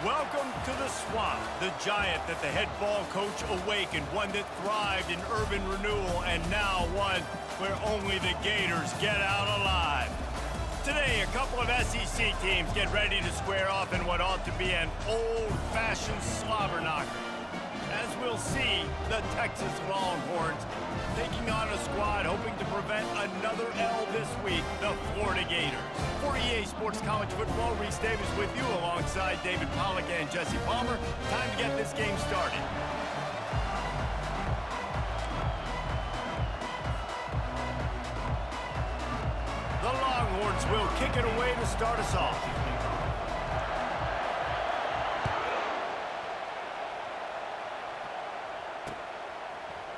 Welcome to the Swamp, the giant that the head ball coach awakened, one that thrived in urban renewal, and now one where only the Gators get out alive. Today, a couple of SEC teams get ready to square off in what ought to be an old-fashioned slobber knocker. As we'll see, the Texas Longhorns taking on a squad hoping to prevent another L this week, the Florida Gators. For EA Sports College Football, Reese Davis with you alongside David Pollack and Jesse Palmer. Time to get this game started. The Longhorns will kick it away to start us off.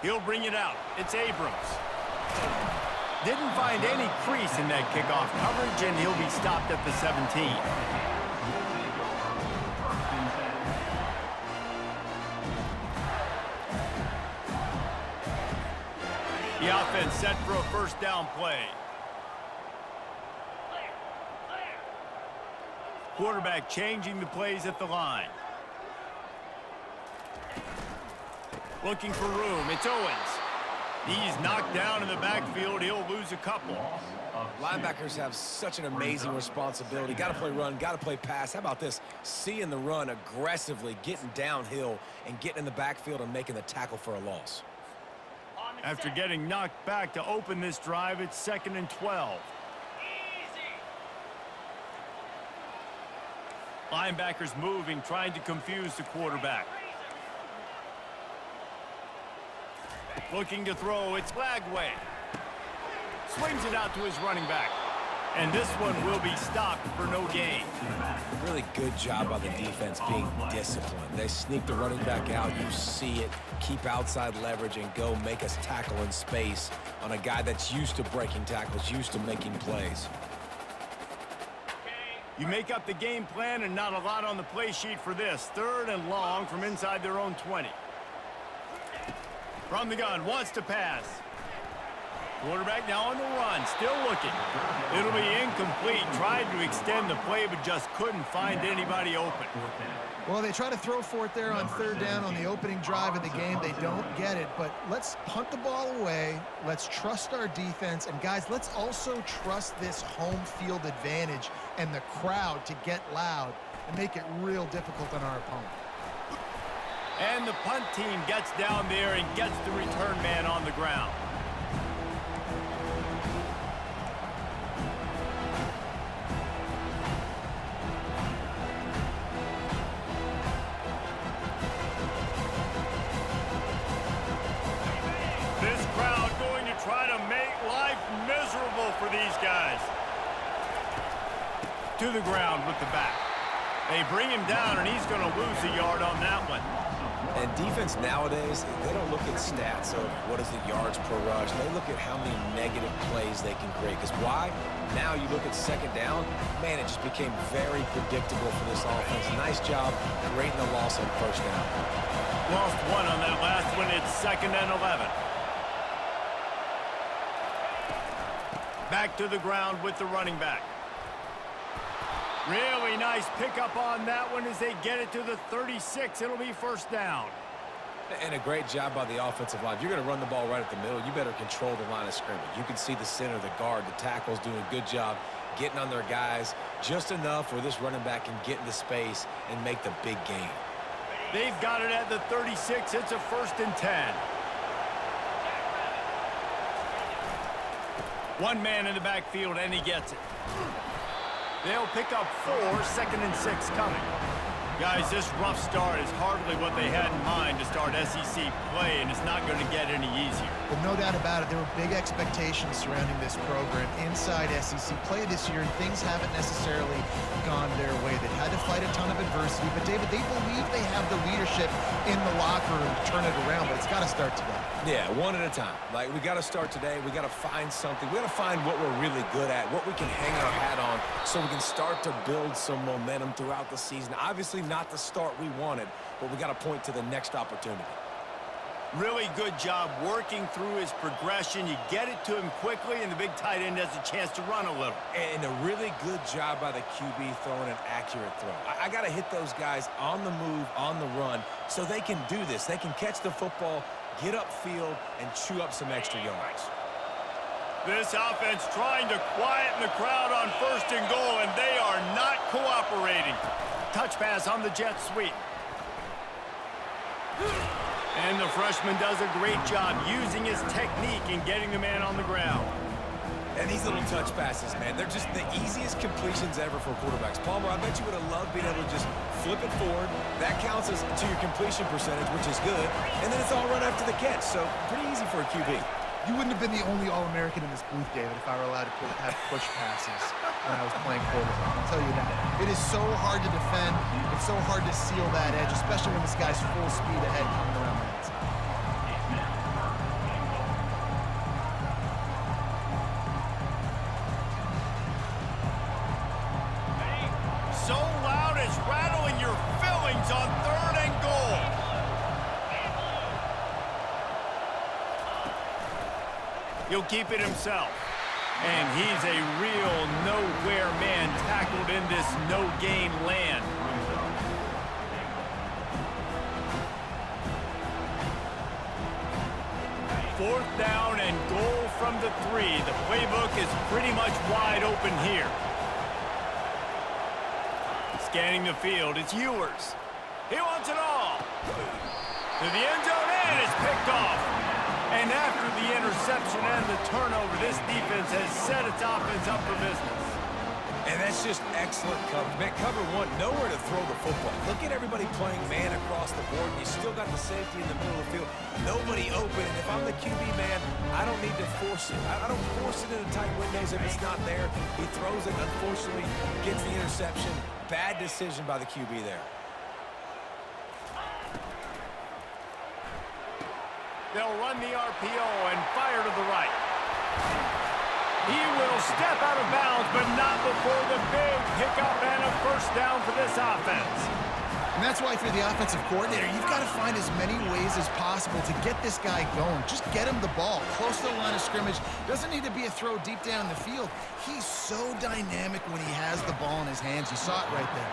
He'll bring it out. It's Abrams. Didn't find any crease in that kickoff coverage, and he'll be stopped at the 17. The offense set for a first down play. Quarterback changing the plays at the line. Looking for room. It's Owens. He's knocked down in the backfield. He'll lose a couple. Linebackers have such an amazing responsibility. Got to play run, got to play pass. How about this? Seeing the run aggressively, getting downhill, and getting in the backfield and making the tackle for a loss. After getting knocked back to open this drive, it's 2nd and 12. Linebackers moving, trying to confuse the quarterback. Looking to throw, it's Lagway. Swings it out to his running back. And this one will be stopped for no gain. Really good job by the defense being disciplined. They sneak the running back out, you see it, keep outside leverage, and go make us tackle in space on a guy that's used to breaking tackles, used to making plays. You make up the game plan and not a lot on the play sheet for this. 3rd and long from inside their own 20. From the gun, wants to pass. Quarterback now on the run, still looking. It'll be incomplete. Tried to extend the play, but just couldn't find anybody open. Well, they try to throw for it there on 3rd down on the opening drive of the game. They don't get it, but let's punt the ball away. Let's trust our defense. And, guys, let's also trust this home field advantage and the crowd to get loud and make it real difficult on our opponent. And the punt team gets down there and gets the return man on the ground. This crowd going to try to make life miserable for these guys. To the ground with the back. They bring him down, and he's going to lose a yard on that one. And defense nowadays, they don't look at stats of what is the yards per rush. They look at how many negative plays they can create. Because why? Now you look at 2nd down, man, it just became very predictable for this offense. Nice job creating the loss on 1st down. Lost one on that last one. It's 2nd and 11. Back to the ground with the running back. Really nice pickup on that one as they get it to the 36. It'll be 1st down. And a great job by the offensive line. If you're going to run the ball right at the middle, you better control the line of scrimmage. You can see the center, the guard, the tackles doing a good job getting on their guys just enough where this running back can get into space and make the big gain. They've got it at the 36. It's a 1st and 10. One man in the backfield, and he gets it. They'll pick up 4, 2nd and 6 coming. Guys, this rough start is hardly what they had in mind to start SEC play, and it's not going to get any easier. Well, no doubt about it. There were big expectations surrounding this program inside SEC play this year, and things haven't necessarily gone their way. They've had to fight a ton of adversity, but, David, they believe they have the leadership in the locker room to turn it around, but it's got to start today. Yeah, one at a time. Like, we got to start today. We got to find something. We got to find what we're really good at, what we can hang our hat on so we can start to build some momentum throughout the season. Obviously not the start we wanted, but we got to point to the next opportunity. Really good job working through his progression. You get it to him quickly, and the big tight end has a chance to run a little. And a really good job by the QB throwing an accurate throw. I got to hit those guys on the move, on the run, so they can do this. They can catch the football, get upfield, and chew up some extra yards. This offense trying to quieten the crowd on 1st and goal, and they are not cooperating. Touch pass on the jet sweep. And the freshman does a great job using his technique and getting the man on the ground. And these little touch passes, man, they're just the easiest completions ever for quarterbacks. Palmer, I bet you would have loved being able to just flip it forward. That counts as to your completion percentage, which is good. And then it's all run after the catch, so pretty easy for a QB. You wouldn't have been the only All-American in this booth, David, if I were allowed to have push passes when I was playing quarterback. I'll tell you that. It is so hard to defend. It's so hard to seal that edge, especially when this guy's full speed ahead coming around the outside. So loud it's rattling your fillings on 3rd and goal. He'll keep it himself. And he's a real nowhere man tackled in this no-gain land. Fourth down and goal from the 3. The playbook is pretty much wide open here. Scanning the field, it's Ewers. He wants it all. To the end zone, and it's picked off. And after the interception and the turnover, this defense has set its offense up for business. And that's just excellent coverage. Man, cover one, nowhere to throw the football. Look at everybody playing man across the board. You still got the safety in the middle of the field. Nobody open. And if I'm the QB, man, I don't need to force it. I don't force it into tight windows if it's not there. He throws it, unfortunately, gets the interception. Bad decision by the QB there. They'll run the RPO and fire to the right. He will step out of bounds, but not before the big pickup and a 1st down for this offense. And that's why if you're the offensive coordinator, you've got to find as many ways as possible to get this guy going. Just get him the ball close to the line of scrimmage. Doesn't need to be a throw deep down the field. He's so dynamic when he has the ball in his hands. You saw it right there.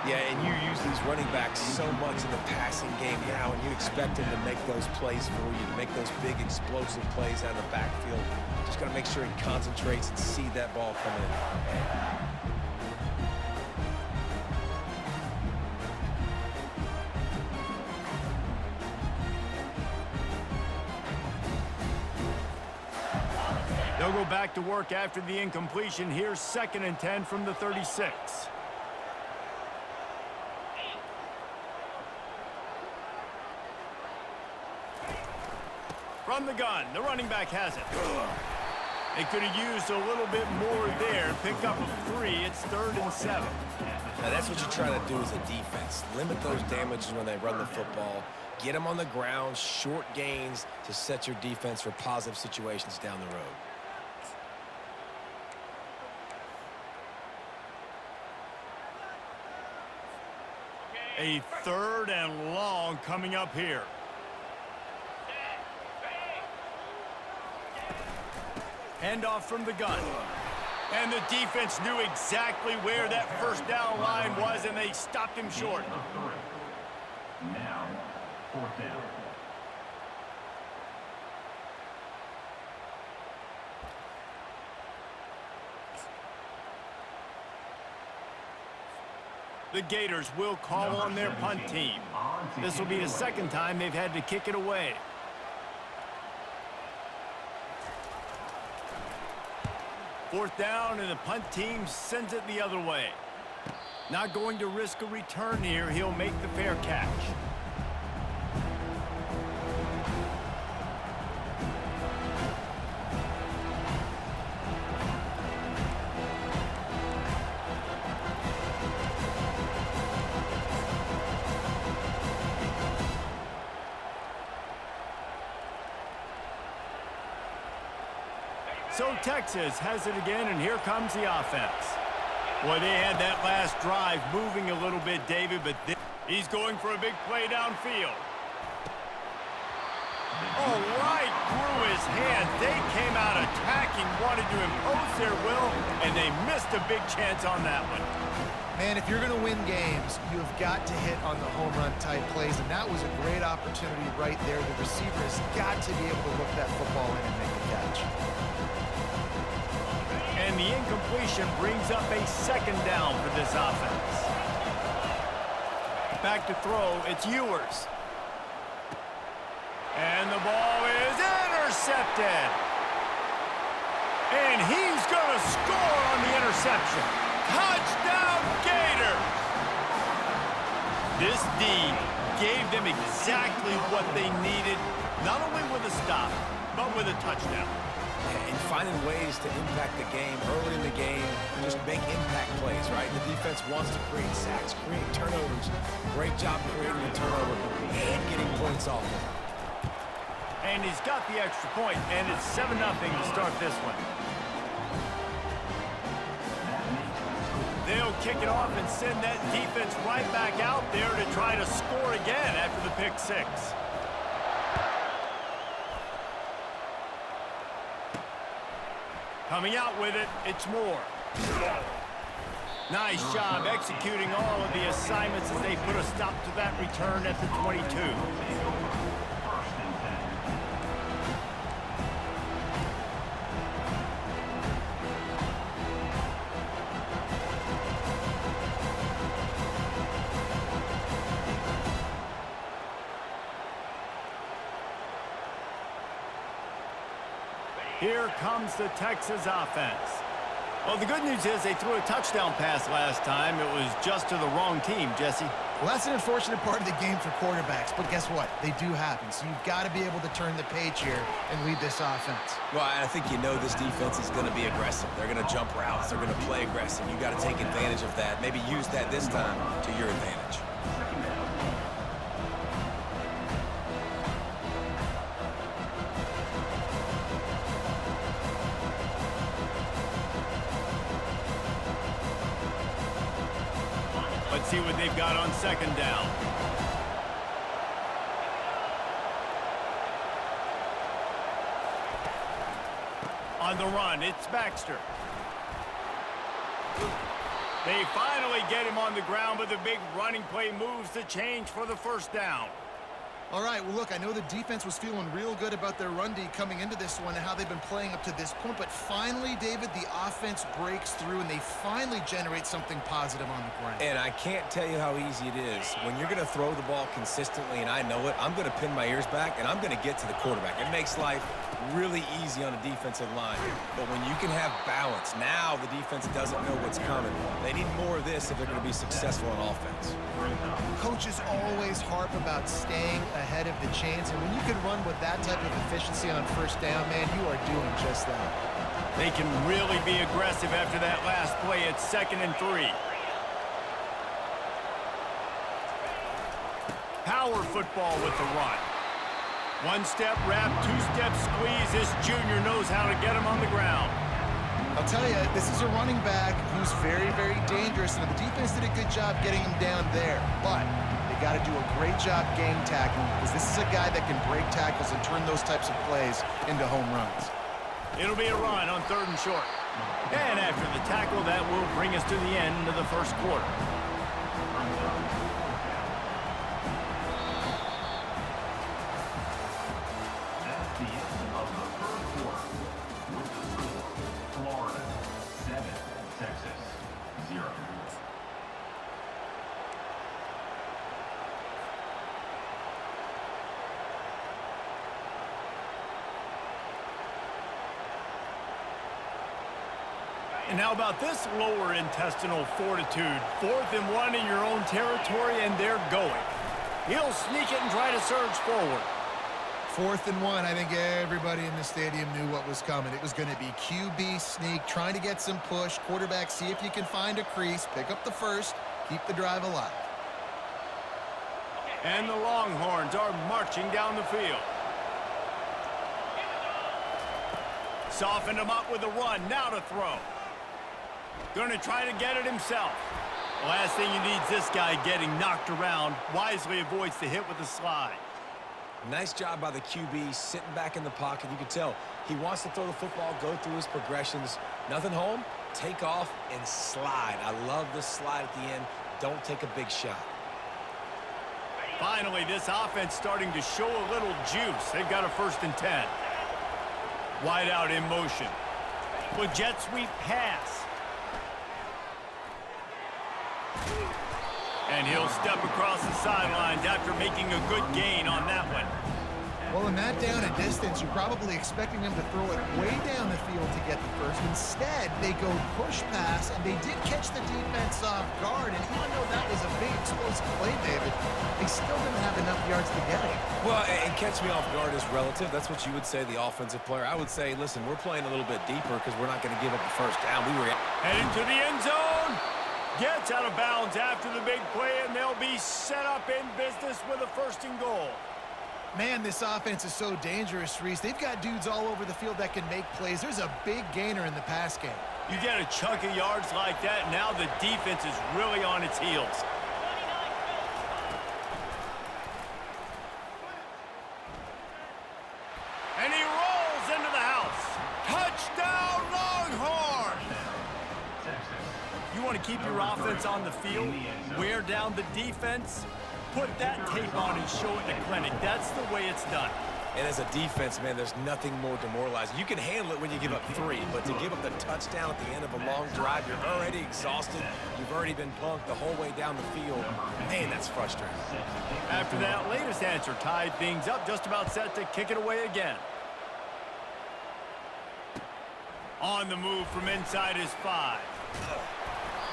Yeah, and you use these running backs so much in the passing game now, and you expect him to make those plays for you, to make those big explosive plays out of the backfield. Just got to make sure he concentrates and see that ball come in. They'll go back to work after the incompletion. Here's 2nd and 10 from the 36. From the gun, the running back has it. They could have used a little bit more there. Pick up a 3. It's 3rd and 7. Now that's what you try to do as a defense. Limit those damages when they run the football. Get them on the ground, short gains to set your defense for positive situations down the road. A 3rd and long coming up here. Handoff from the gun. And the defense knew exactly where that 1st down line was, and they stopped him short. Now, 4th down. The Gators will call on their punt team. This will be the 2nd time they've had to kick it away. Fourth down, and the punt team sends it the other way. Not going to risk a return here. He'll make the fair catch. So Texas has it again, and here comes the offense. Boy, they had that last drive moving a little bit, David, but he's going for a big play downfield. Oh, right through his hand. They came out attacking, wanted to impose their will, and they missed a big chance on that one. Man, if you're going to win games, you have got to hit on the home run type plays, and that was a great opportunity right there. The receiver has got to be able to look that football in and make the catch. And the incompletion brings up a second down for this offense. Back to throw, it's Ewers. And the ball is intercepted. And he's going to score on the interception. Touchdown, Gators! This D gave them exactly what they needed, not only with a stop, but with a touchdown. And finding ways to impact the game early in the game, just make impact plays, right? The defense wants to create sacks, create turnovers. Great job creating a turnover and getting points off of it. And he's got the extra point, and it's 7-0 to start this one. They'll kick it off and send that defense right back out there to try to score again after the pick six. Coming out with it, it's Moore. Nice job executing all of the assignments as they put a stop to that return at the 22. Here comes the Texas offense. Well, the good news is they threw a touchdown pass last time. It was just to the wrong team, Jesse. Well, that's an unfortunate part of the game for quarterbacks, but guess what? They do happen, so you've got to be able to turn the page here and lead this offense. Well, I think you know this defense is going to be aggressive. They're going to jump routes. They're going to play aggressive. You got to take advantage of that. Maybe use that this time to your advantage. Let's see what they've got on second down. On the run, it's Baxter. They finally get him on the ground, but the big running play moves the change for the first down. All right, well, look, I know the defense was feeling real good about their run D coming into this one and how they've been playing up to this point, but finally, David, the offense breaks through and they finally generate something positive on the ground. And I can't tell you how easy it is. When you're going to throw the ball consistently, and I know it, I'm going to pin my ears back, and I'm going to get to the quarterback. It makes life really easy on a defensive line. But when you can have balance, now the defense doesn't know what's coming. They need more of this if they're going to be successful on offense. Coaches always harp about staying ahead of the chains, and when you can run with that type of efficiency on first down, man, you are doing just that. They can really be aggressive after that last play. It's 2nd and 3. Power football with the run. One-step wrap, two-step squeeze. This junior knows how to get him on the ground. I'll tell you, this is a running back who's very, very dangerous, and the defense did a good job getting him down there, but they got to do a great job game tackling because this is a guy that can break tackles and turn those types of plays into home runs. It'll be a run on 3rd and short. And after the tackle, that will bring us to the end of the first quarter. That's the end of the first quarter. With the score, Florida 7, Texas 0. And how about this lower intestinal fortitude? 4th and 1 in your own territory, and they're going. He'll sneak it and try to surge forward. 4th and 1, I think everybody in the stadium knew what was coming. It was going to be QB sneak, trying to get some push. Quarterback, see if you can find a crease, pick up the first, keep the drive alive. And the Longhorns are marching down the field. Softened him up with a run, now to throw. Going to try to get it himself. The last thing you need is this guy getting knocked around. Wisely avoids the hit with the slide. Nice job by the QB, sitting back in the pocket. You can tell he wants to throw the football, go through his progressions. Nothing home, take off, and slide. I love the slide at the end. Don't take a big shot. Finally, this offense starting to show a little juice. They've got a 1st and 10. Wide out in motion. With jet sweep pass. And he'll step across the sidelines after making a good gain on that one. Well, in that down and distance, you're probably expecting them to throw it way down the field to get the first. Instead, they go push pass, and they did catch the defense off guard. And even though that was a big explosive play, David, they still didn't have enough yards to get it. Well, and catch me off guard is relative. That's what you would say, the offensive player. I would say, listen, we're playing a little bit deeper because we're not going to give up the first down. We were heading to the end zone. Gets out of bounds after the big play, and they'll be set up in business with a 1st and goal. Man, this offense is so dangerous, Reese. They've got dudes all over the field that can make plays. There's a big gainer in the pass game. You get a chunk of yards like that, now the defense is really on its heels. And he rolls into the house. Touchdown, Longhorn! You want to keep your offense on the field, wear down the defense, put that tape on and show it in the clinic. That's the way it's done. And as a defense, man, there's nothing more demoralizing. You can handle it when you give up 3, but to give up the touchdown at the end of a long drive, you're already exhausted. You've already been punked the whole way down the field. Man, that's frustrating. After that latest answer tied things up, just about set to kick it away again. On the move from inside his 5.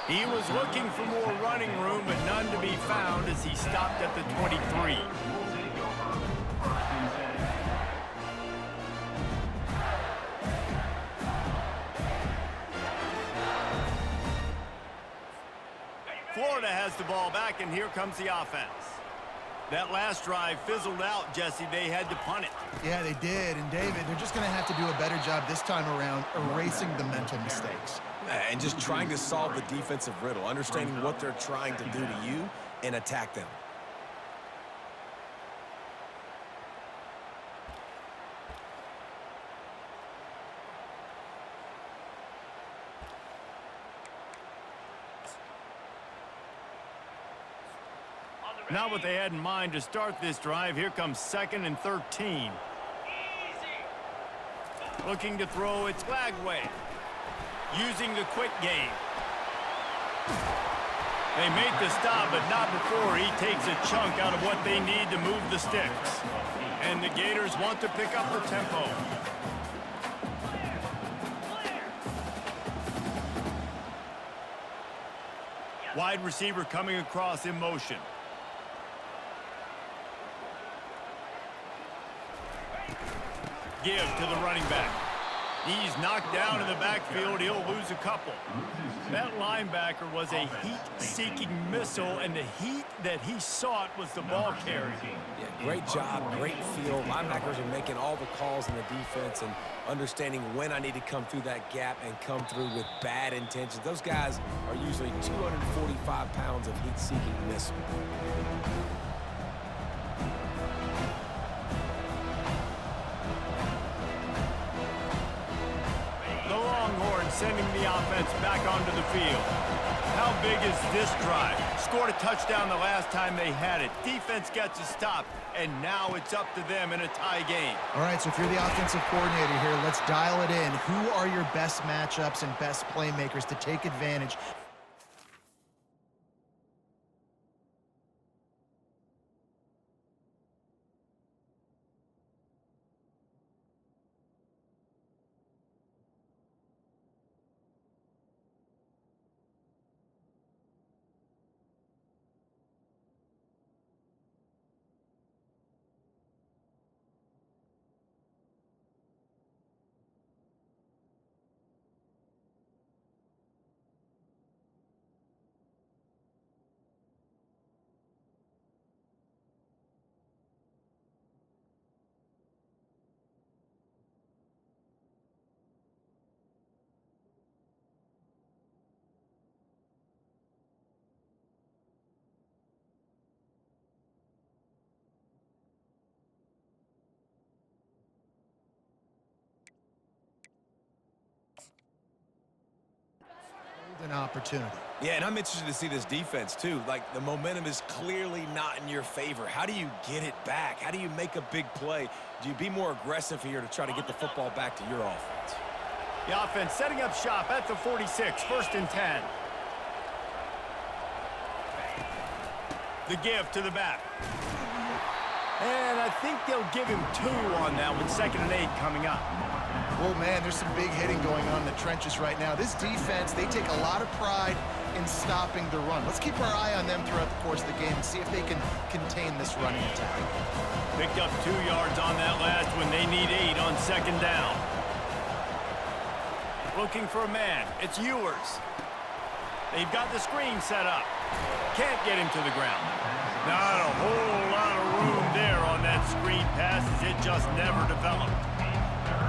He was looking for more running room, but none to be found as he stopped at the 23. Florida has the ball back, and here comes the offense. That last drive fizzled out, Jesse. They had to punt it. Yeah, they did. And, David, they're just going to have to do a better job this time around erasing the mental mistakes. And just trying to solve the defensive riddle, understanding what they're trying to do to you and attack them. Not what they had in mind to start this drive. Here comes 2nd and 13. Looking to throw, it's Lagway. Using the quick game. They make the stop, but not before he takes a chunk out of what they need to move the sticks. And the Gators want to pick up the tempo. Wide receiver coming across in motion. Give to the running back. He's knocked down in the backfield. He'll lose a couple. That linebacker was a heat-seeking missile, and the heat that he sought was the ball carrier. Yeah, great job, great feel. Linebackers are making all the calls in the defense and understanding when I need to come through that gap and come through with bad intentions. Those guys are usually 245 pounds of heat-seeking missile. Sending the offense back onto the field. How big is this drive? Scored a touchdown the last time they had it. Defense gets a stop, and now it's up to them in a tie game. All right, so if you're the offensive coordinator here, let's dial it in. Who are your best matchups and best playmakers to take advantage? opportunity. Yeah, and I'm interested to see this defense, too. Like, the momentum is clearly not in your favor. How do you get it back? How do you make a big play? Do you be more aggressive here to try to get the football back to your offense? The offense setting up shop at the 46, 1st and 10. The give to the back. And I think they'll give him 2 on that one. 2nd and 8 coming up. Well, man, there's some big hitting going on in the trenches right now. This defense, they take a lot of pride in stopping the run. Let's keep our eye on them throughout the course of the game and see if they can contain this running attack. Picked up 2 yards on that last one. They need 8 on 2nd down. Looking for a man. It's Ewers. They've got the screen set up. Can't get him to the ground. Not a whole lot of room there on that screen pass as it just never developed.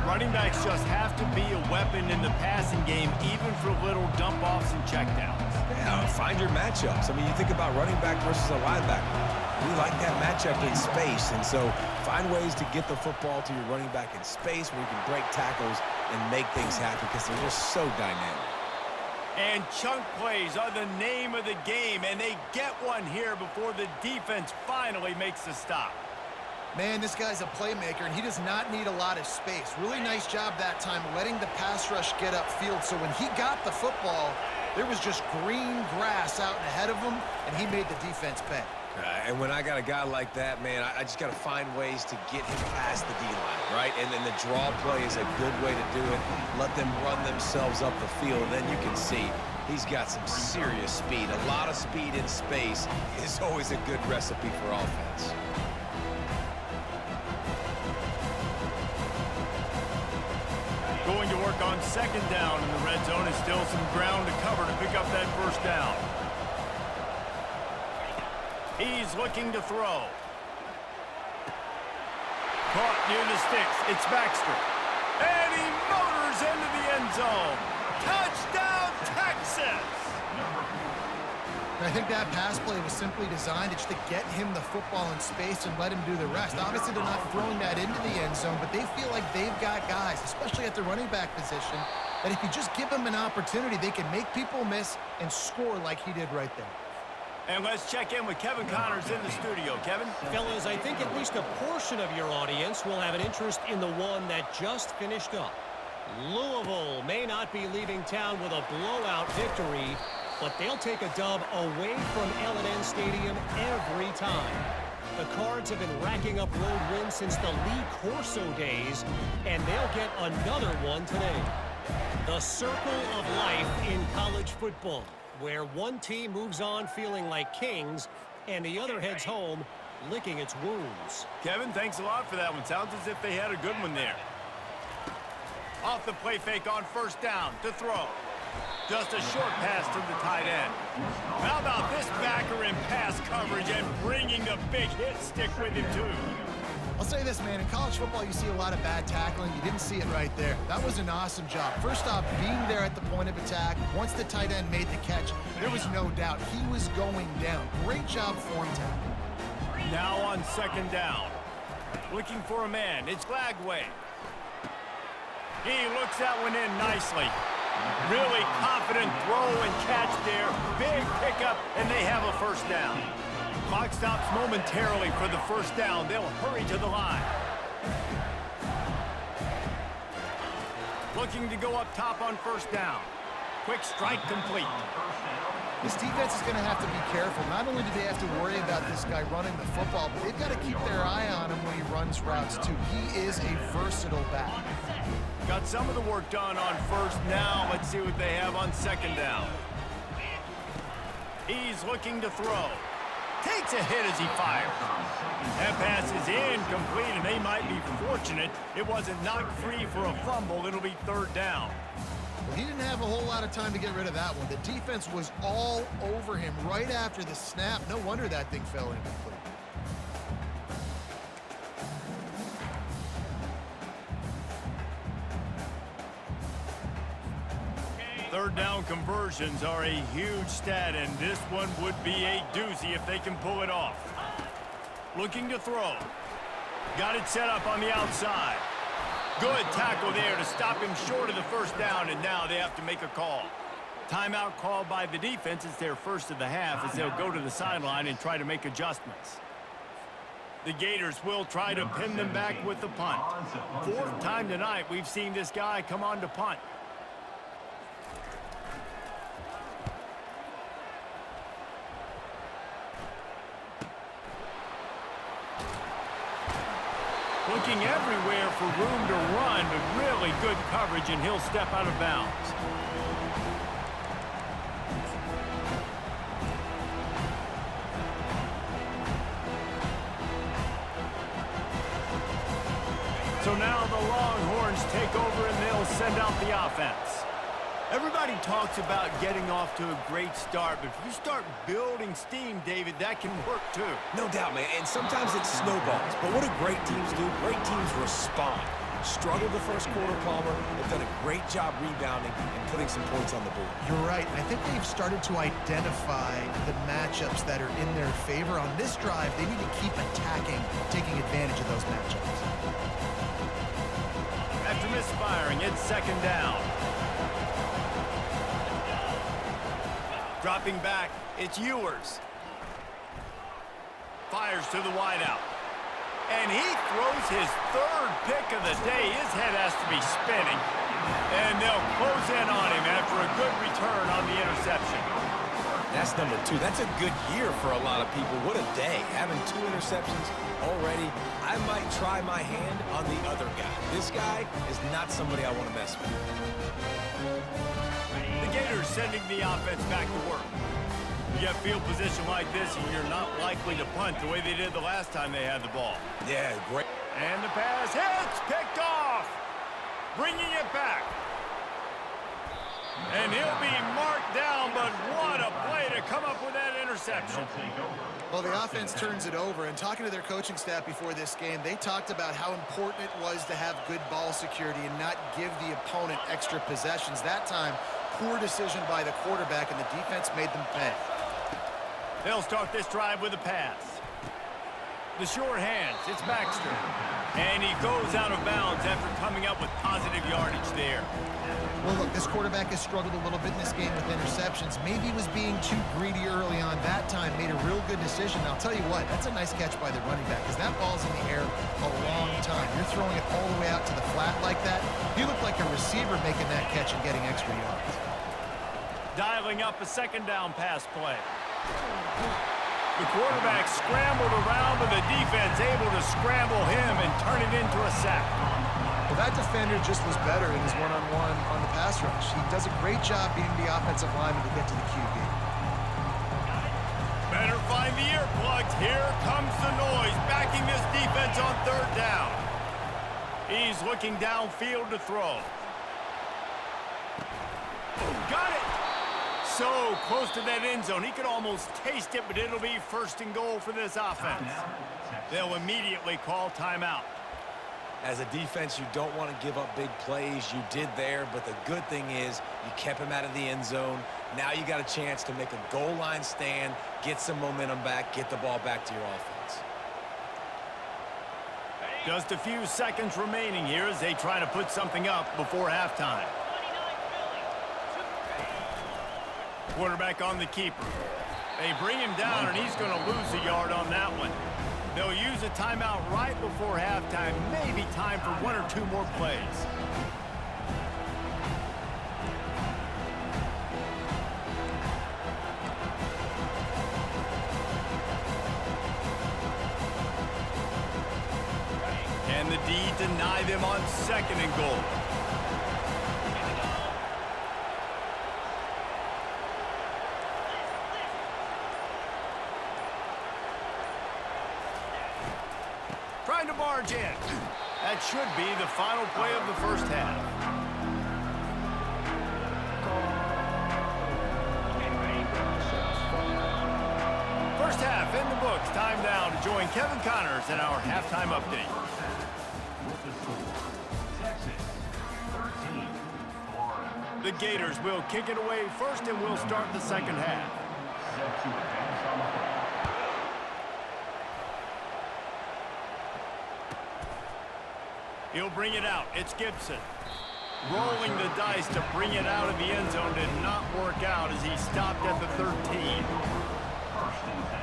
Running backs just have to be a weapon in the passing game, even for little dump-offs and checkdowns. Yeah, find your matchups. I mean, you think about running back versus a linebacker. We like that matchup in space, and so find ways to get the football to your running back in space where you can break tackles and make things happen because they're just so dynamic. And chunk plays are the name of the game, and they get one here before the defense finally makes the stop. Man, this guy's a playmaker, and he does not need a lot of space. Really nice job that time letting the pass rush get upfield. So when he got the football, there was just green grass out ahead of him, and he made the defense pay. And when I got a guy like that, man, I just got to find ways to get him past the D-line, right? And then the draw play is a good way to do it. Let them run themselves up the field, and then you can see he's got some serious speed. A lot of speed in space is always a good recipe for offense. Going to work on 2nd down in the red zone, and still some ground to cover to pick up that 1st down. He's looking to throw. Caught near the sticks. It's Baxter. And he motors into the end zone. Touchdown, Texas! And I think that pass play was simply designed just to get him the football in space and let him do the rest. Obviously, they're not throwing that into the end zone, but they feel like they've got guys, especially at the running back position, that if you just give them an opportunity, they can make people miss and score like he did right there. And let's check in with Kevin Connors in the studio. Kevin? Fellas, I think at least a portion of your audience will have an interest in the one that just finished up. Louisville may not be leaving town with a blowout victory, but they'll take a dub away from L&N Stadium every time. The Cards have been racking up road wins since the Lee Corso days, and they'll get another one today. The circle of life in college football, where one team moves on feeling like kings and the other heads home licking its wounds. Kevin, thanks a lot for that one. Sounds as if they had a good one there. Off the play fake on 1st down to throw. Just a short pass to the tight end. How about this backer in pass coverage and bringing the big hit stick with him too? I'll say this, man. In college football, you see a lot of bad tackling. You didn't see it right there. That was an awesome job. First off, being there at the point of attack. Once the tight end made the catch, there was no doubt he was going down. Great job form tackle. Now on 2nd down. Looking for a man. It's Lagway. He looks that one in nicely. Really confident throw and catch there. Big pickup, and they have a 1st down. Clock stops momentarily for the 1st down. They'll hurry to the line. Looking to go up top on 1st down. Quick strike complete. This defense is going to have to be careful. Not only do they have to worry about this guy running the football, but they've got to keep their eye on him when he runs routes, too. He is a versatile back. Got some of the work done on 1st. Now let's see what they have on 2nd down. He's looking to throw. Takes a hit as he fires. That pass is incomplete, and they might be fortunate it wasn't knocked free for a fumble. It'll be 3rd down. Well, he didn't have a whole lot of time to get rid of that one. The defense was all over him right after the snap. No wonder that thing fell incomplete. 3rd down conversions are a huge stat, and this one would be a doozy if they can pull it off. Looking to throw. Got it set up on the outside. Good tackle there to stop him short of the 1st down, and now they have to make a call. Timeout called by the defense. It's their first of the half as they'll go to the sideline and try to make adjustments. The Gators will try to pin them back with the punt. Fourth time tonight we've seen this guy come on to punt. Looking everywhere for room to run, but really good coverage, and he'll step out of bounds. So now the Longhorns take over and they'll send out the offense. Everybody talks about getting off to a great start, but if you start building steam, David, that can work too. No doubt, man. And sometimes it snowballs. But what do great teams do? Great teams respond. Struggled the first quarter, Palmer. They've done a great job rebounding and putting some points on the board. You're right. I think they've started to identify the matchups that are in their favor. On this drive, they need to keep attacking, taking advantage of those matchups. After misfiring, it's second down. Dropping back, it's Ewers. Fires to the wideout. And he throws his third pick of the day. His head has to be spinning. And they'll close in on him after a good return on the interception. That's number 2. That's a good year for a lot of people. What a day. Having 2 interceptions already. I might try my hand on the other guy. This guy is not somebody I want to mess with. The Gators sending the offense back to work. You get field position like this, and you're not likely to punt the way they did the last time they had the ball. Yeah, great. And the pass hits, picked off. Bringing it back. And he'll be marked down, but what a play to come up with that interception. Well, the offense turns it over, and talking to their coaching staff before this game, they talked about how important it was to have good ball security and not give the opponent extra possessions. That time, poor decision by the quarterback, and the defense made them pay. They'll start this drive with a pass. The short hands, it's Baxter. And he goes out of bounds after coming up with positive yardage there. Well, look, this quarterback has struggled a little bit in this game with interceptions. Maybe he was being too greedy early on. That time made a real good decision. I'll tell you what, that's a nice catch by the running back because that ball's in the air a long time. You're throwing it all the way out to the flat like that. You look like a receiver making that catch and getting extra yards. Dialing up a second down pass play. The quarterback scrambled around, but the defense able to scramble him and turn it into a sack. Well, that defender just was better in his one-on-one on the pass rush. He does a great job beating the offensive lineman to get to the QB. Better find the earplugs. Here comes the noise, backing this defense on third down. He's looking downfield to throw. Got it! So close to that end zone. He could almost taste it, but it'll be first and goal for this offense. They'll immediately call timeout. As a defense, you don't want to give up big plays. You did there, but the good thing is you kept him out of the end zone. Now you got a chance to make a goal line stand, get some momentum back, get the ball back to your offense. Just a few seconds remaining here as they try to put something up before halftime. Quarterback on the keeper. They bring him down, and he's going to lose a yard on that one. They'll use a timeout right before halftime. Maybe time for 1 or 2 more plays. Can the D deny them on second and goal? Trying to barge in. That should be the final play of the first half. First half in the books. Time now to join Kevin Connors in our halftime update. With the score, Texas 13, Florida. The Gators will kick it away first, and we'll start the second half. Set to advance on the play. He'll bring it out. It's Gibson. Rolling the dice to bring it out of the end zone did not work out as he stopped at the 13. First and 10.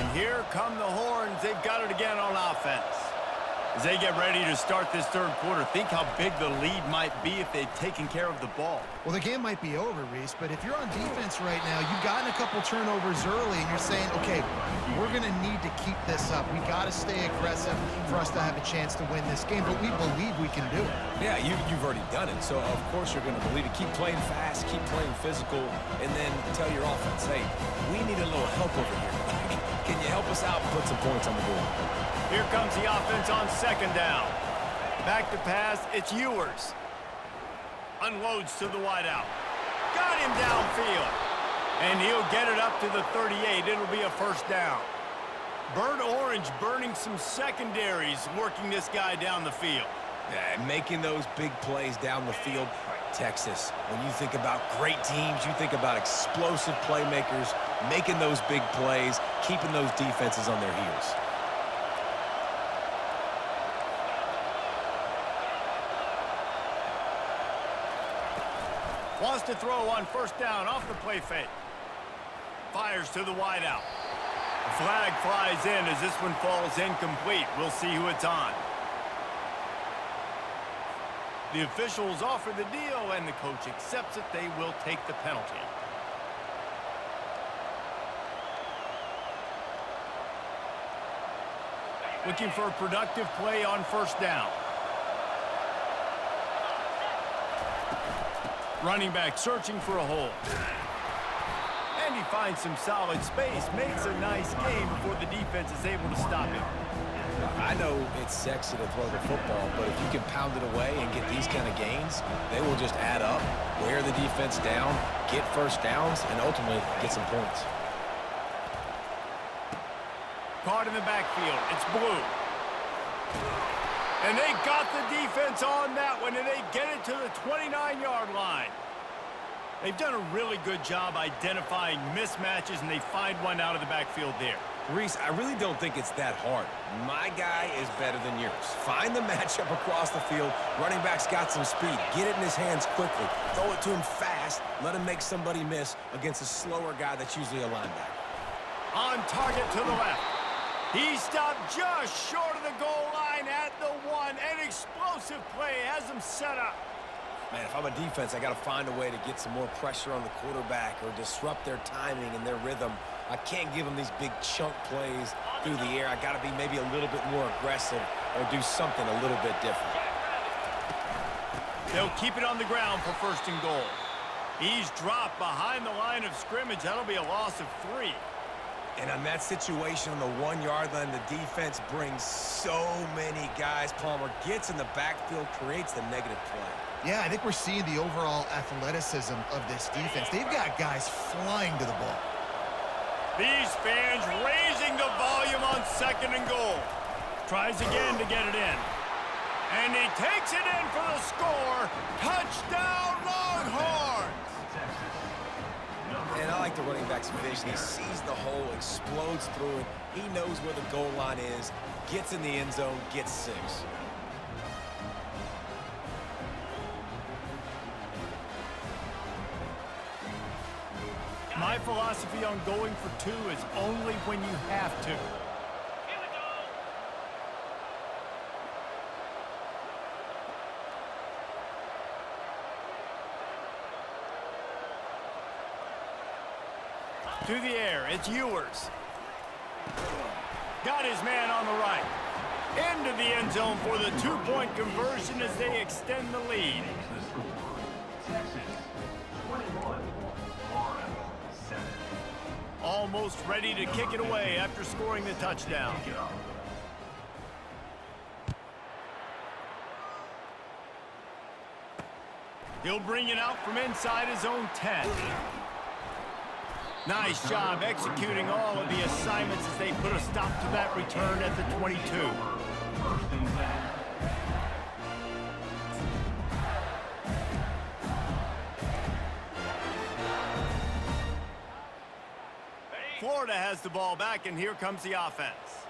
And here come the horns. They've got it again on offense. As they get ready to start this third quarter, think how big the lead might be if they'd taken care of the ball. Well, the game might be over, Reese, but if you're on defense right now, you've gotten a couple turnovers early, and you're saying, okay, we're going to need to keep this up. We got to stay aggressive for us to have a chance to win this game, but we believe we can do it. Yeah, you've already done it, so of course you're going to believe it. Keep playing fast, keep playing physical, and then tell your offense, hey, we need a little help over here. Can you help us out and put some points on the board? Here comes the offense on second down. Back to pass, it's Ewers. Unloads to the wideout. Got him downfield. And he'll get it up to the 38. It'll be a first down. Burnt Orange burning some secondaries, working this guy down the field. Yeah, making those big plays down the field. Texas, when you think about great teams, you think about explosive playmakers, making those big plays, keeping those defenses on their heels. Wants to throw on first down off the play fake. Fires to the wideout. The flag flies in as this one falls incomplete. We'll see who it's on. The officials offer the deal, and the coach accepts it. They will take the penalty. Looking for a productive play on first down. Running back searching for a hole. And he finds some solid space, makes a nice game before the defense is able to stop him. I know it's sexy to throw the football, but if you can pound it away and get these kind of gains, they will just add up, wear the defense down, get first downs, and ultimately get some points. Caught in the backfield. It's Blue. And they got the defense on that one, and they get it to the 29-yard line. They've done a really good job identifying mismatches, and they find one out of the backfield there. Reese, I really don't think it's that hard. My guy is better than yours. Find the matchup across the field. Running back's got some speed. Get it in his hands quickly. Throw it to him fast. Let him make somebody miss against a slower guy that's usually a linebacker. On target to the left. He stopped just short of the goal line at the 1. An explosive play has him set up. Man, if I'm a defense, I got to find a way to get some more pressure on the quarterback or disrupt their timing and their rhythm. I can't give them these big chunk plays through the air. I got to be maybe a little bit more aggressive or do something a little bit different. They'll keep it on the ground for first and goal. He's dropped behind the line of scrimmage. That'll be a loss of 3. And on that situation on the 1-yard line, the defense brings so many guys. Palmer gets in the backfield, creates the negative play. Yeah, I think we're seeing the overall athleticism of this defense. They've got guys flying to the ball. These fans raising the volume on second and goal. Tries again to get it in. And he takes it in for the score. Touchdown, Longhorns! And I like the running back's vision. He sees the hole, explodes through it. He knows where the goal line is, gets in the end zone, gets 6. My philosophy on going for 2 is only when you have to. To the air, it's Ewers. Got his man on the right. Into the end zone for the 2-point conversion as they extend the lead. Texas 21, Florida 7. Almost ready to kick it away after scoring the touchdown. Kick it off. He'll bring it out from inside his own 10. Nice job executing all of the assignments as they put a stop to that return at the 22. First and 10. Florida has the ball back, and here comes the offense.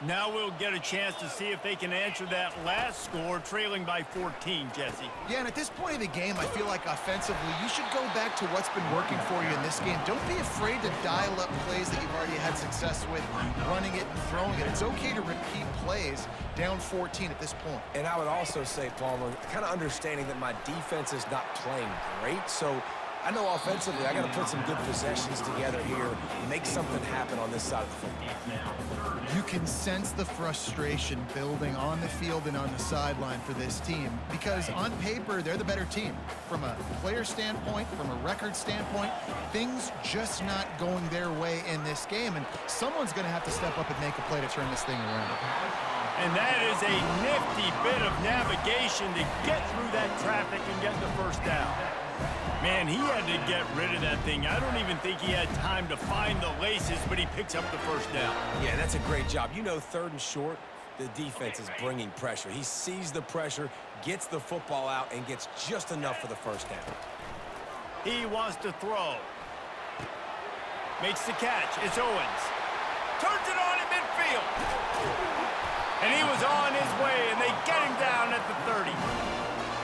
Now we'll get a chance to see if they can answer that last score, trailing by 14, Jesse. Yeah, and at this point of the game, I feel like offensively, you should go back to what's been working for you in this game. Don't be afraid to dial up plays that you've already had success with, running it and throwing it. It's okay to repeat plays down 14 at this point. And I would also say, Palmer, kind of understanding that my defense is not playing great, so I know offensively I got to put some good possessions together here, make something happen on this side of the football. You can sense the frustration building on the field and on the sideline for this team because on paper, they're the better team. From a player standpoint, from a record standpoint, things just not going their way in this game, and someone's going to have to step up and make a play to turn this thing around. And that is a nifty bit of navigation to get through that traffic and get the first down. Man, he had to get rid of that thing. I don't even think he had time to find the laces, but he picks up the first down. Yeah, that's a great job. You know, 3rd and short, the defense is bringing pressure. He sees the pressure, gets the football out, and gets just enough for the first down. He wants to throw. Makes the catch. It's Owens. Turns it on in midfield. And he was on his way, and they get him down at the 30.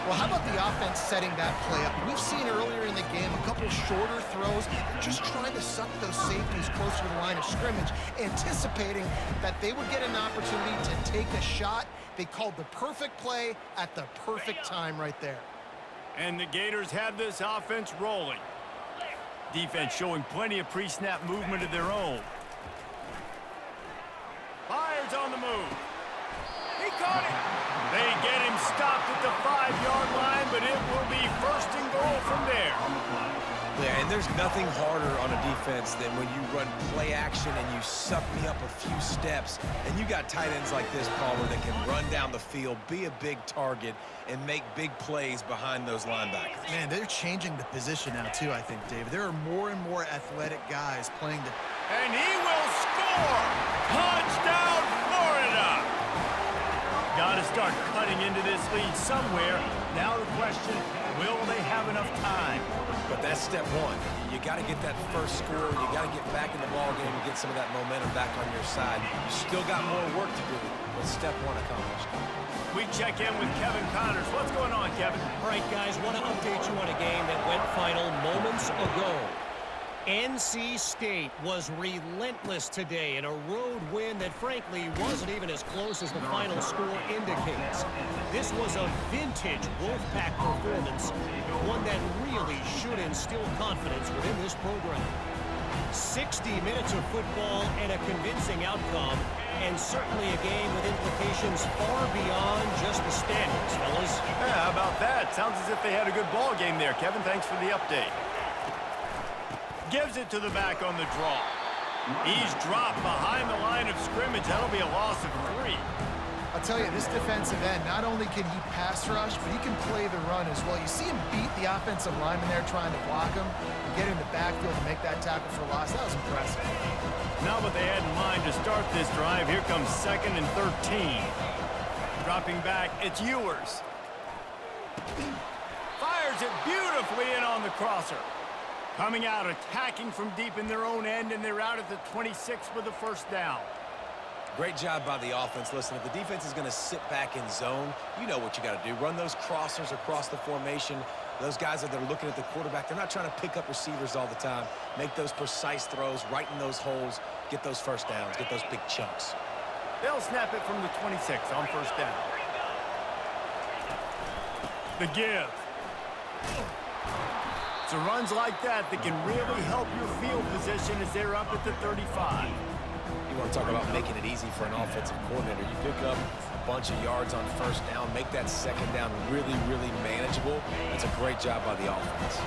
Well, how about the offense setting that play up? We've seen earlier in the game a couple shorter throws, just trying to suck those safeties closer to the line of scrimmage, anticipating that they would get an opportunity to take a shot. They called the perfect play at the perfect time right there. And the Gators have this offense rolling. Defense showing plenty of pre-snap movement of their own. Fires on the move. He caught it. They get him stopped at the 5-yard line, but it will be 1st and goal from there. Yeah, and there's nothing harder on a defense than when you run play action and you suck me up a few steps, and you got tight ends like this, Palmer, that can run down the field, be a big target, and make big plays behind those linebackers. Man, they're changing the position now, too, I think, David. There are more and more athletic guys playing the... And he will score! Touchdown, Florida! Got to start cutting into this lead somewhere. Now the question, will they have enough time? But that's step one. You got to get that first score. You got to get back in the ball game and get some of that momentum back on your side. You still got more work to do, but step one accomplished. We check in with Kevin Connors. What's going on, Kevin? All right, guys, want to update you on a game that went final moments ago. NC State was relentless today in a road win that, frankly, wasn't even as close as the final score indicates. This was a vintage Wolfpack performance, one that really should instill confidence within this program. 60 minutes of football and a convincing outcome, and certainly a game with implications far beyond just the standings, fellas. Yeah, how about that? Sounds as if they had a good ball game there. Kevin, thanks for the update. Gives it to the back on the draw. He's dropped behind the line of scrimmage. That'll be a loss of 3. I'll tell you, this defensive end, not only can he pass rush, but he can play the run as well. You see him beat the offensive lineman there trying to block him, get in the backfield and make that tackle for loss. That was impressive. Now what they had in mind to start this drive, here comes 2nd and 13. Dropping back, it's Ewers. Fires it beautifully in on the crosser. Coming out, attacking from deep in their own end, and they're out at the 26 with the first down. Great job by the offense. Listen, if the defense is going to sit back in zone, you know what you got to do. Run those crossers across the formation. Those guys that are looking at the quarterback, they're not trying to pick up receivers all the time. Make those precise throws, right in those holes, get those first downs, get those big chunks. They'll snap it from the 26 on first down. The give. So runs like that can really help your field position as they're up at the 35. You want to talk about making it easy for an offensive coordinator. You pick up a bunch of yards on first down, make that second down really, really manageable. That's a great job by the offense.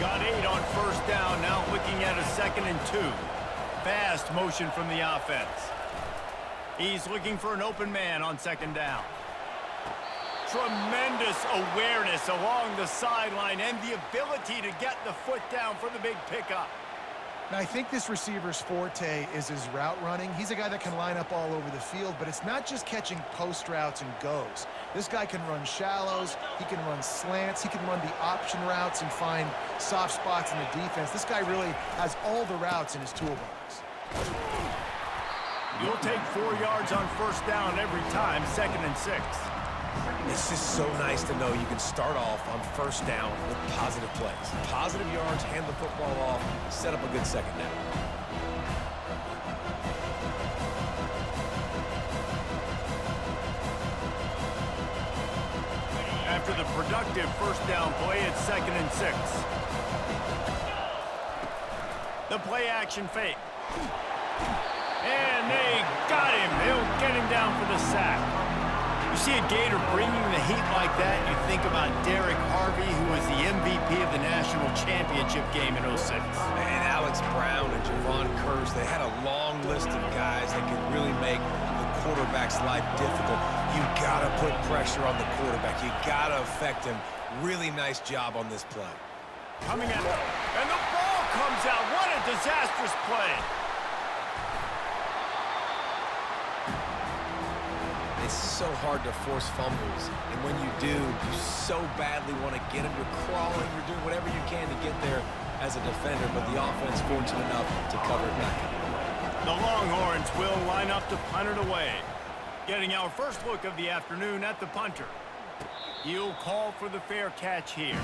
Got 8 on first down, now looking at a 2nd and 2. Fast motion from the offense. He's looking for an open man on 2nd down. Tremendous awareness along the sideline and the ability to get the foot down for the big pickup. Now, I think this receiver's forte is his route running. He's a guy that can line up all over the field, but it's not just catching post routes and goes. This guy can run shallows, he can run slants, he can run the option routes and find soft spots in the defense. This guy really has all the routes in his toolbox. You'll take 4 yards on first down every time, 2nd and 6. It's just so nice to know you can start off on first down with positive plays. Positive yards, hand the football off, set up a good second down. After the productive first down play, it's 2nd and 6. The play action fake. And they got him. They'll get him down for the sack. You see a Gator bringing the heat like that, you think about Derek Harvey, who was the MVP of the national championship game in 06. And Alex Brown and Javon Curse, they had a long list of guys that could really make the quarterback's life difficult. You got to put pressure on the quarterback. You got to affect him. Really nice job on this play. Coming at him, and the ball comes out. What a disastrous play. It's so hard to force fumbles, and when you do, you so badly want to get them. You're crawling, you're doing whatever you can to get there as a defender, but the offense fortunate enough to cover it back up. The Longhorns will line up to punt it away. Getting our first look of the afternoon at the punter. He'll call for the fair catch here.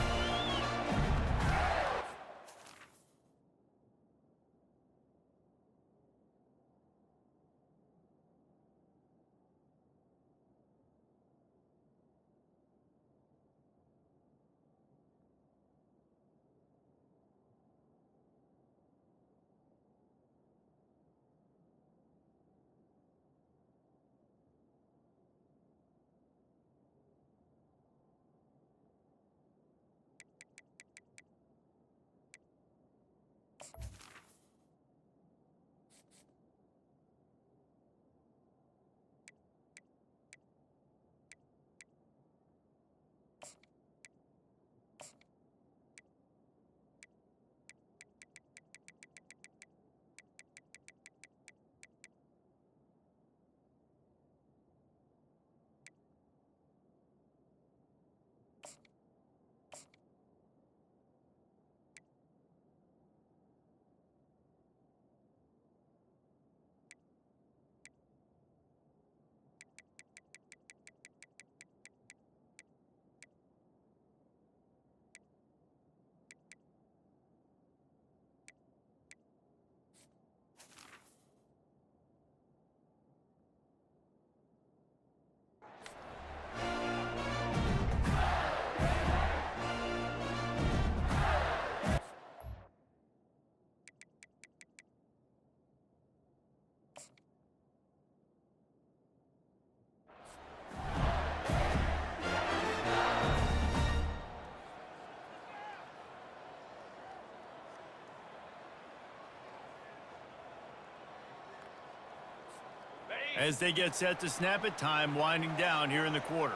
As they get set to snap it, time winding down here in the quarter.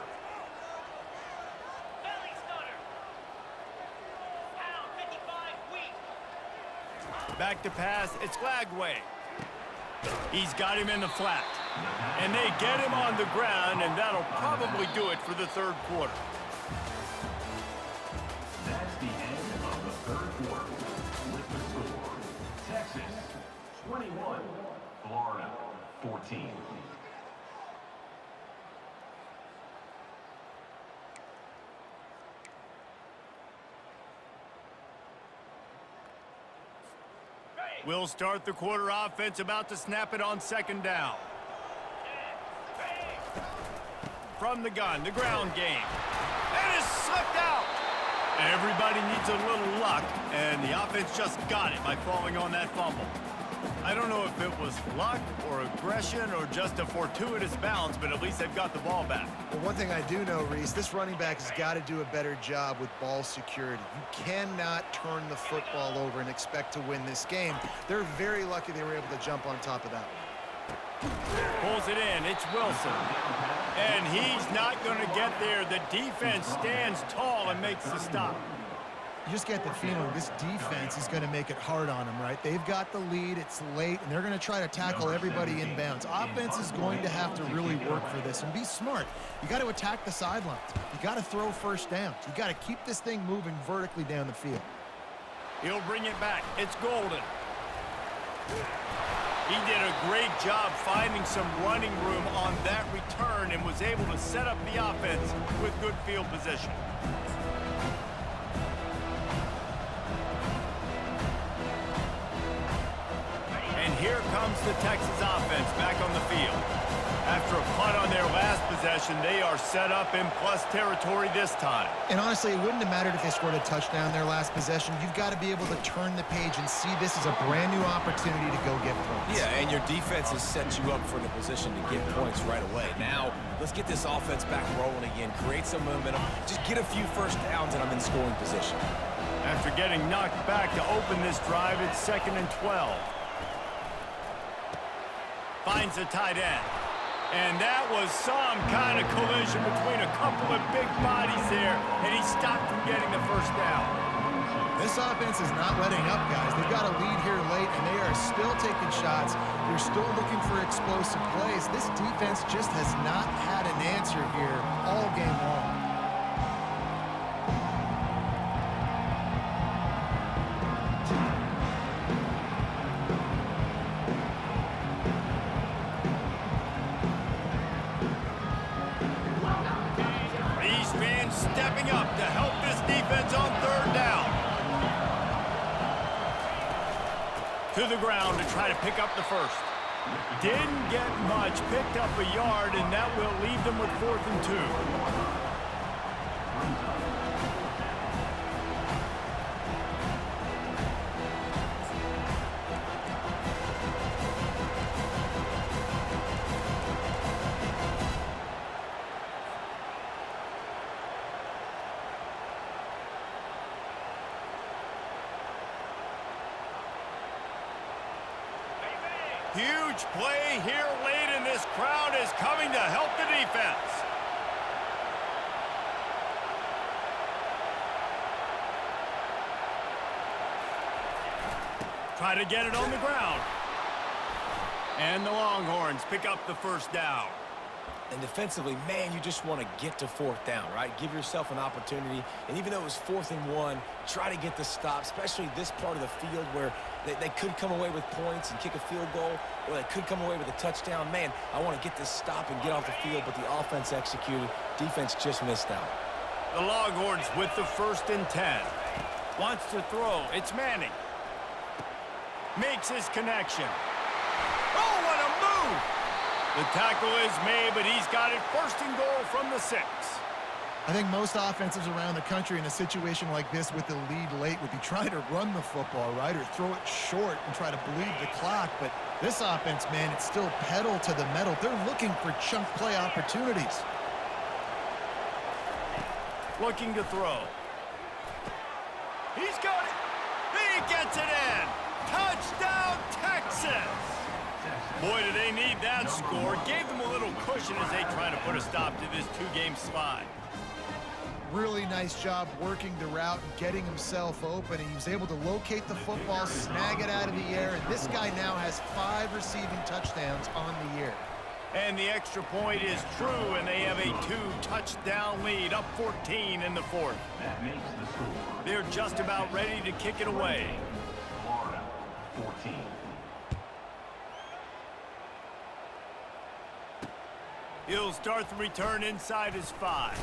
Back to pass, it's Lagway. He's got him in the flat. And they get him on the ground, and that'll probably do it for the third quarter. That's the end of the third quarter. With the score, Texas 21, Florida 14. We'll start the quarter offense, about to snap it on second down. From the gun, the ground game. And it's slipped out. Everybody needs a little luck, and the offense just got it by falling on that fumble. I don't know if it was luck or aggression or just a fortuitous bounce, but at least they've got the ball back. Well, one thing I do know, Reese, this running back has got to do a better job with ball security. You cannot turn the football over and expect to win this game. They're very lucky they were able to jump on top of that one. Pulls it in. It's Wilson. And he's not going to get there. The defense stands tall and makes the stop. You just get the feeling this defense is going to make it hard on them, right? They've got the lead. It's late, and they're going to try to tackle everybody inbounds. Offense is going to have to really work for this and be smart. You got to attack the sidelines. You got to throw first downs. You got to keep this thing moving vertically down the field. He'll bring it back. It's Golden. He did a great job finding some running room on that return and was able to set up the offense with good field position. And here comes the Texas offense back on the field. After a punt on their last possession, they are set up in plus territory this time. And honestly, it wouldn't have mattered if they scored a touchdown their last possession. You've got to be able to turn the page and see this as a brand new opportunity to go get points. Yeah, and your defense has set you up for the position to get points right away. Now, let's get this offense back rolling again, create some momentum, just get a few first downs, and I'm in scoring position. After getting knocked back to open this drive, it's 2nd and 12. Finds a tight end. And that was some kind of collision between a couple of big bodies there, and he stopped from getting the first down. This offense is not letting up, guys. They've got a lead here late, and they are still taking shots. They're still looking for explosive plays. This defense just has not had an answer here all game long. Stepping up to help this defense on 3rd down. To the ground to try to pick up the first. Didn't get much, picked up a yard, and that will leave them with 4th and 2. Huge play here late, and this crowd is coming to help the defense. Try to get it on the ground. And the Longhorns pick up the first down. And defensively, man, you just want to get to 4th down, right? Give yourself an opportunity. And even though it was 4th and 1, try to get the stop, especially this part of the field where they could come away with points and kick a field goal, or they could come away with a touchdown. Man, I want to get this stop and get off the field, but the offense executed. Defense just missed out. The Longhorns with the 1st and 10. Wants to throw. It's Manning. Makes his connection. Oh, what a move! The tackle is made, but he's got it 1st and goal from the 6. I think most offenses around the country in a situation like this with the lead late would be trying to run the football, right, or throw it short and try to bleed the clock. But this offense, man, it's still pedal to the metal. They're looking for chunk play opportunities. Looking to throw. He's got it. He gets it in. Touchdown, Texas. Boy, do they need that score. Gave them a little cushion as they try to put a stop to this 2-game slide. Really nice job working the route and getting himself open. He was able to locate the football, snag it out of the air, and this guy now has 5 receiving touchdowns on the year. And the extra point is true, and they have a 2-touchdown lead, up 14 in the 4th. That makes the score. They're just about ready to kick it away. Florida, 14. He'll start the return inside his 5.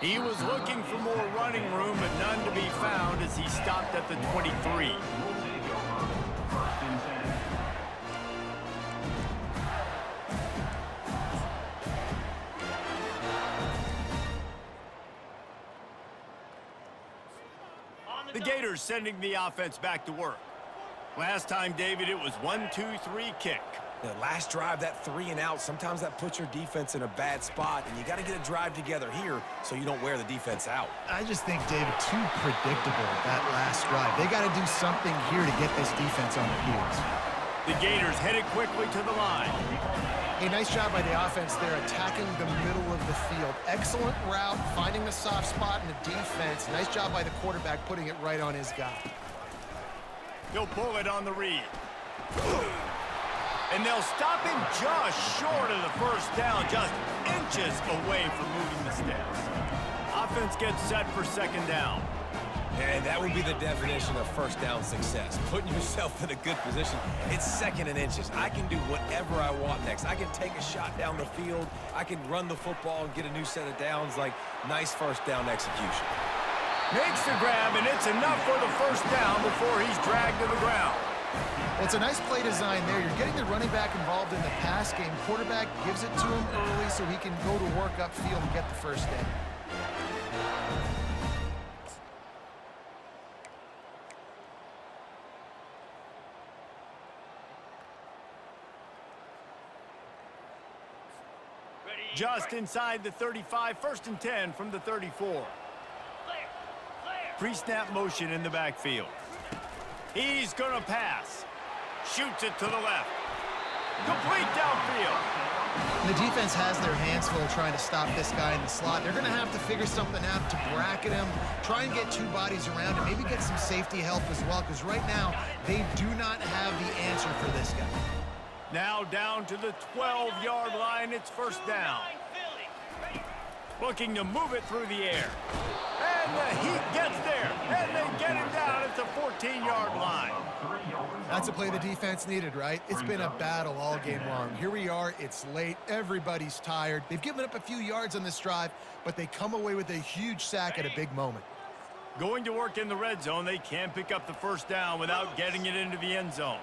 He was looking for more running room, but none to be found as he stopped at the 23. We'll take over. 1st and 10. The Gators sending the offense back to work. Last time, David, it was 1-2-3 kick. The last drive, that 3 and out, sometimes that puts your defense in a bad spot, and you got to get a drive together here so you don't wear the defense out. I just think, David, too predictable that last drive. They got to do something here to get this defense on their heels. The Gators headed quickly to the line. Hey, nice job by the offense there, attacking the middle of the field. Excellent route, finding the soft spot in the defense. Nice job by the quarterback putting it right on his guy. He'll pull it on the read. And they'll stop him just short of the first down, just inches away from moving the sticks. Offense gets set for second down. And that would be the definition of first down success. Putting yourself in a good position. It's second and inches. I can do whatever I want next. I can take a shot down the field. I can run the football and get a new set of downs. Like, nice first down execution. Makes the grab, and it's enough for the first down before he's dragged to the ground. Well, it's a nice play design there. You're getting the running back involved in the pass game. Quarterback gives it to him early so he can go to work upfield and get the first down. Just inside the 35, 1st and 10 from the 34. Pre-snap motion in the backfield. He's going to pass. Shoots it to the left. Complete downfield. The defense has their hands full trying to stop this guy in the slot. They're going to have to figure something out to bracket him, try and get two bodies around him, maybe get some safety help as well, because right now they do not have the answer for this guy. Now down to the 12-yard line. It's first down. Looking to move it through the air. And the Heat gets there. And they get him down at the 14-yard line. That's a play the defense needed, right? It's been a battle all game long. Here we are. It's late. Everybody's tired. They've given up a few yards on this drive, but they come away with a huge sack at a big moment. Going to work in the red zone. They can pick up the first down without getting it into the end zone.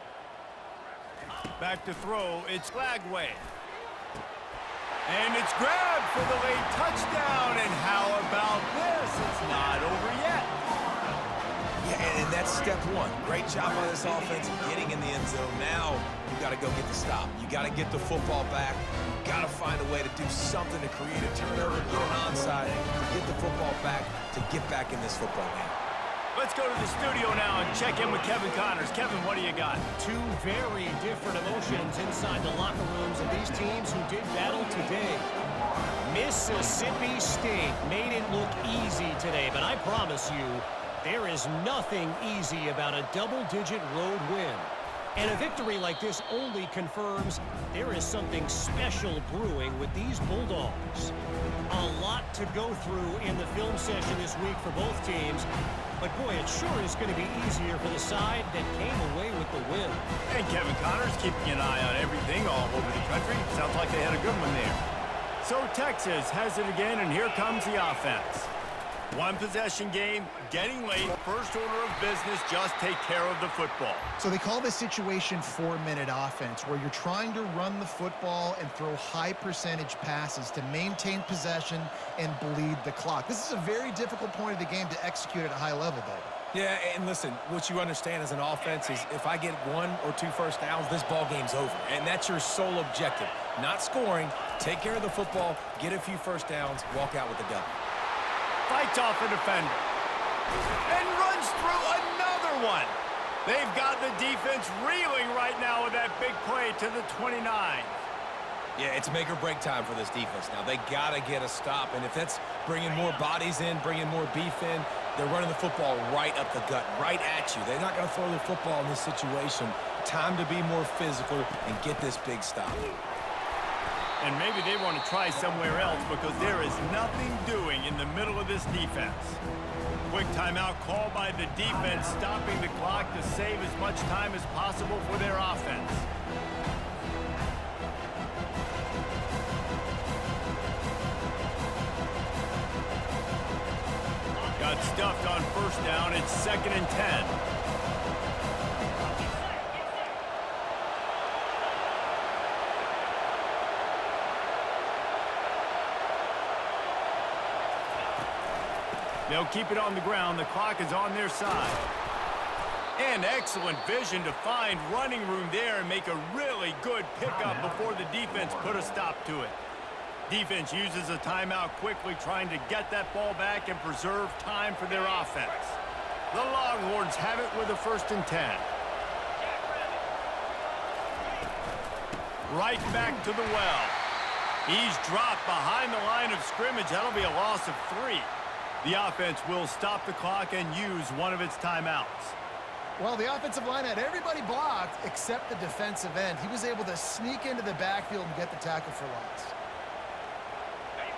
Back to throw. It's Lagway. And it's grabbed for the late touchdown. And how about this? It's not over yet. Yeah, and that's step one. Great job by this offense getting in the end zone. Now you got to go get the stop. You got to get the football back. You got to find a way to do something to create a turnover, get an onside, to get the football back, to get back in this football game. Let's go to the studio now and check in with Kevin Connors. Kevin, what do you got? Two very different emotions inside the locker rooms of these teams who did battle today. Mississippi State made it look easy today, but I promise you, there is nothing easy about a double-digit road win. And a victory like this only confirms there is something special brewing with these Bulldogs. A lot to go through in the film session this week for both teams. But, boy, it sure is going to be easier for the side that came away with the win. And Kevin Connors keeping an eye on everything all over the country. Sounds like they had a good one there. So Texas has it again, and here comes the offense. One possession game, getting late, first order of business, just take care of the football. So they call this situation 4-minute offense, where you're trying to run the football and throw high percentage passes to maintain possession and bleed the clock. This is a very difficult point of the game to execute at a high level, though. Yeah, and listen, what you understand as an offense is if I get 1 or 2 first downs, this ball game's over. And that's your sole objective. Not scoring, take care of the football, get a few first downs, walk out with the W. Fights off a defender. And runs through another one. They've got the defense reeling right now with that big play to the 29. Yeah, it's make or break time for this defense now. They got to get a stop, and if that's bringing more bodies in, bringing more beef in, they're running the football right up the gut, right at you. They're not going to throw the football in this situation. Time to be more physical and get this big stop. And maybe they want to try somewhere else because there is nothing doing in the middle of this defense. Quick timeout call by the defense, stopping the clock to save as much time as possible for their offense. Got stuffed on first down. It's 2nd and 10. They'll keep it on the ground. The clock is on their side. And excellent vision to find running room there and make a really good pickup before the defense put a stop to it. Defense uses a timeout quickly, trying to get that ball back and preserve time for their offense. The Longhorns have it with a 1st and 10. right back to the well. He's dropped behind the line of scrimmage. That'll be a loss of 3. The offense will stop the clock and use one of its timeouts. Well, the offensive line had everybody blocked except the defensive end. He was able to sneak into the backfield and get the tackle for loss.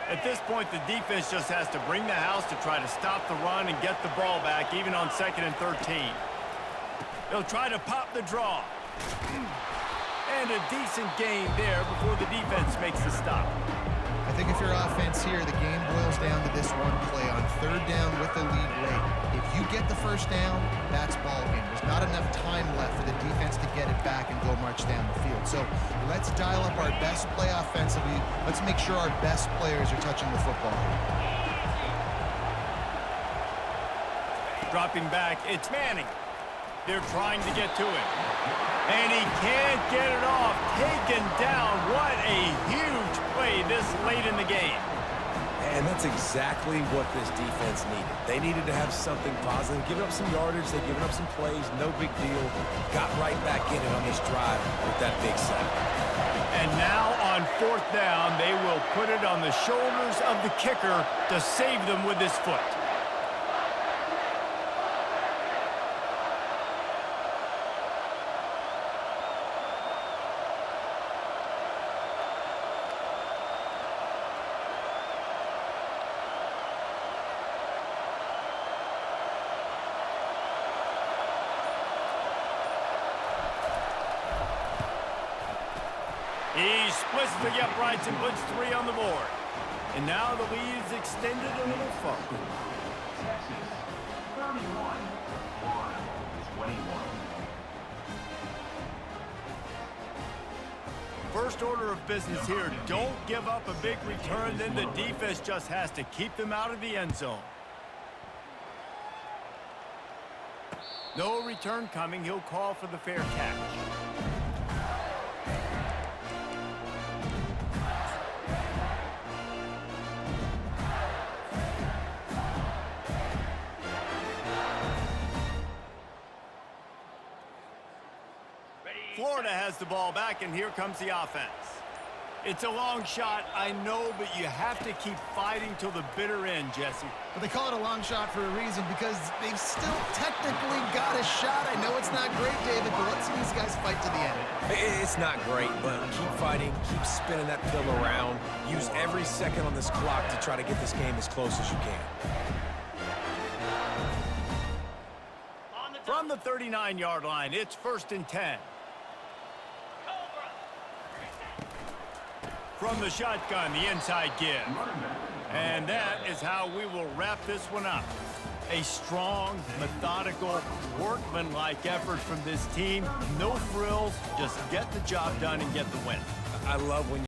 At this point, the defense just has to bring the house to try to stop the run and get the ball back, even on 2nd and 13. They'll try to pop the draw. And a decent gain there before the defense makes the stop. I think if your offense here, the game boils down to this one play on 3rd down with the lead late. If you get the first down, that's ball game. There's not enough time left for the defense to get it back and go march down the field. So let's dial up our best play offensively. Let's make sure our best players are touching the football. Dropping back, it's Manning. They're trying to get to him. And he can't get it off. Taken down. What a huge play this late in the game. And that's exactly what this defense needed. They needed to have something positive. Giving up some yardage, they've given up some plays, no big deal. Got right back in it on this drive with that big sack. And now on 4th down, they will put it on the shoulders of the kicker to save them with his foot. He splits the uprights and puts 3 on the board. And now the lead is extended a little further. Texas 31, Florida 21. First order of business here, don't give up a big return, then the defense just has to keep them out of the end zone. No return coming, he'll call for the fair catch. Florida has the ball back, and here comes the offense. It's a long shot, I know, but you have to keep fighting till the bitter end, Jesse. But they call it a long shot for a reason, because they've still technically got a shot. I know it's not great, David, but let's see these guys fight to the end. It's not great, but keep fighting, keep spinning that pill around. Use every second on this clock to try to get this game as close as you can. From the 39-yard line, it's 1st and 10. From the shotgun, the inside give. And that is how we will wrap this one up. A strong, methodical, workmanlike effort from this team. No frills, just get the job done and get the win. I love when